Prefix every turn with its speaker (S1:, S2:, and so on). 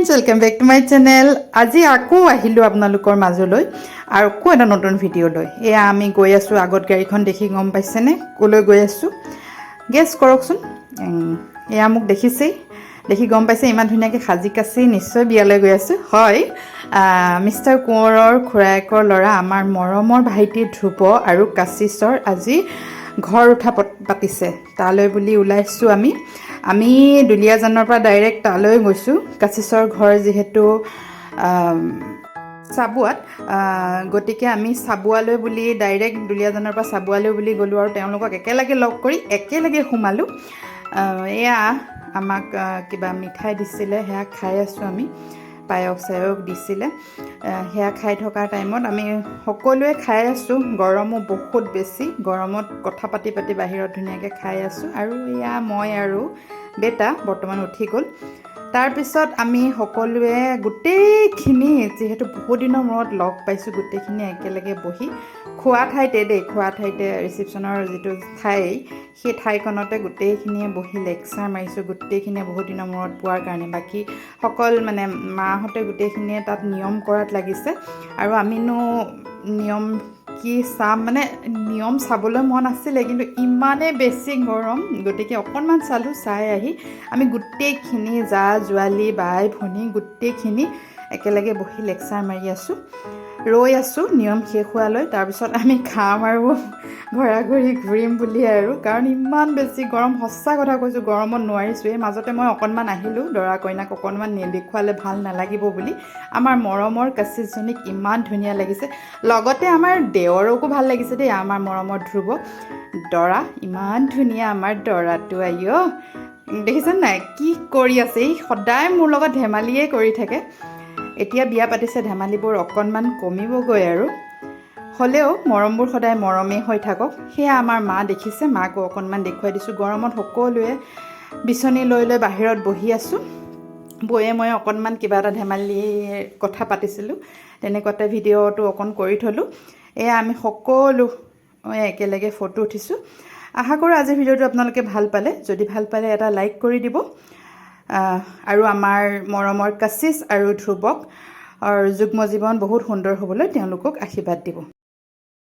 S1: Friends welcome back to my channel. আজি আকৌ আহিলোঁ আপোনালোকৰ মাজলৈ আৰু আকৌ এটা নতুন ভিডিঅ' লৈ। এয়া আমি গৈ আছোঁ, আগত গাড়ীখন দেখি গম পাইছেনে ক'লৈ গৈ আছোঁ? গেছ কৰকচোন। এয়া মোক দেখিছেই, দেখি গম পাইছে ইমান ধুনীয়াকৈ সাজি কাচি নিশ্চয় বিয়ালৈ গৈ আছোঁ। হয়, মিষ্টাৰ কোঁৱৰৰ খুৰায়েকৰ ল'ৰা আমাৰ মৰমৰ ভাইটি ধ্ৰুৱ আৰু কাশিছৰ আজি ঘৰ উঠা পাতিছে। তালৈ বুলি ওলাইছোঁ আমি দুলীয়াজানৰ পৰা ডাইৰেক্ট তালৈ গৈছোঁ। কাশিছৰ ঘৰ যিহেতু চাবুৱাত, গতিকে আমি চাবুৱালৈ বুলি ডাইৰেক্ট দুলীয়াজানৰ পৰা চাবুৱালৈ বুলি গ'লোঁ আৰু তেওঁলোকক একেলগে লগ কৰি একেলগে সোমালোঁ। এয়া আমাক কিবা মিঠাই দিছিলে, সেয়া খাই আছোঁ আমি। পায়স চায়স দিছিলে, সেয়া খাই থকা টাইমত আমি সকলোৱে খাই আছোঁ। গৰমো বহুত বেছি, গৰমত কথা পাতি পাতি বাহিৰত ধুনীয়াকৈ খাই আছোঁ। আৰু এয়া মই আৰু বেটা বৰ্তমান উঠি গ'ল। তাৰপিছত আমি সকলোৱে গোটেইখিনি, যিহেতু বহুত দিনৰ মূৰত লগ পাইছোঁ, গোটেইখিনি একেলগে বহি খোৱা ঠাইতে ৰিচিপশ্যনৰ যিটো ঠাই, সেই ঠাইখনতে গোটেইখিনিয়ে বহি লেকচাৰ মাৰিছোঁ। গোটেইখিনিয়ে বহুত দিনৰ মূৰত পোৱাৰ কাৰণে বাকী সকল মানে মাহঁতে গোটেইখিনিয়ে তাত নিয়ম কৰাত লাগিছে। আৰু আমিনো নিয়ম কি চাম, মানে নিয়ম চাবলৈ মন আছিলে, কিন্তু ইমানেই বেছি গৰম, গতিকে অকণমান চালোঁ। চাই আহি আমি গোটেইখিনি জা জোৱালি বাই ভনী গোটেইখিনি একেলগে বহি লেকচাৰ মাৰি আছোঁ, ৰৈ আছোঁ নিয়ম শেষ হোৱালৈ। তাৰপিছত আমি খাম আৰু ঘূৰি ঘূৰিম বুলি আৰু, কাৰণ ইমান বেছি গৰম, সঁচা কথা কৈছোঁ, গৰমত নোৱাৰিছোঁ। এই মাজতে মই অকণমান আহিলোঁ, দৰা কইনাক অকণমান দেখুৱালে ভাল নালাগিব বুলি। আমাৰ মৰমৰ কাশিছজনীক ইমান ধুনীয়া লাগিছে, লগতে আমাৰ দেৱৰকো ভাল লাগিছে দেই, আমাৰ মৰমৰ ধ্ৰুৱ দৰা ইমান ধুনীয়া আমাৰ দৰাটো। আইঅ, দেখিছেনে নাই কি কৰি আছে? এই সদায় মোৰ লগত ধেমালিয়েই কৰি থাকে। এতিয়া বিয়া পাতিছে, ধেমালিবোৰ অকণমান কমিবগৈ আৰু, হ'লেও মৰমবোৰ সদায় মৰমেই হৈ থাকক। সেয়া আমাৰ মা দেখিছে, মাকো অকণমান দেখুৱাই দিছোঁ। গৰমত সকলোৱে বিচনী লৈ লৈ বাহিৰত বহি আছোঁ। বৌয়ে মই অকণমান কিবা এটা ধেমালি কথা পাতিছিলোঁ, তেনেকুৱাতে ভিডিঅ'টো অকণ কৰি থ'লোঁ। এয়া আমি সকলো একেলগে ফটো উঠিছোঁ। আশা কৰোঁ আজিৰ ভিডিঅ'টো আপোনালোকে ভাল পালে। যদি ভাল পালে এটা লাইক কৰি দিব, আৰু আমাৰ মৰমৰ কাশিছ আৰু ধ্ৰুৱক যুগ্ম জীৱন বহুত সুন্দৰ হ'বলৈ তেওঁলোকক আশীৰ্বাদ দিব।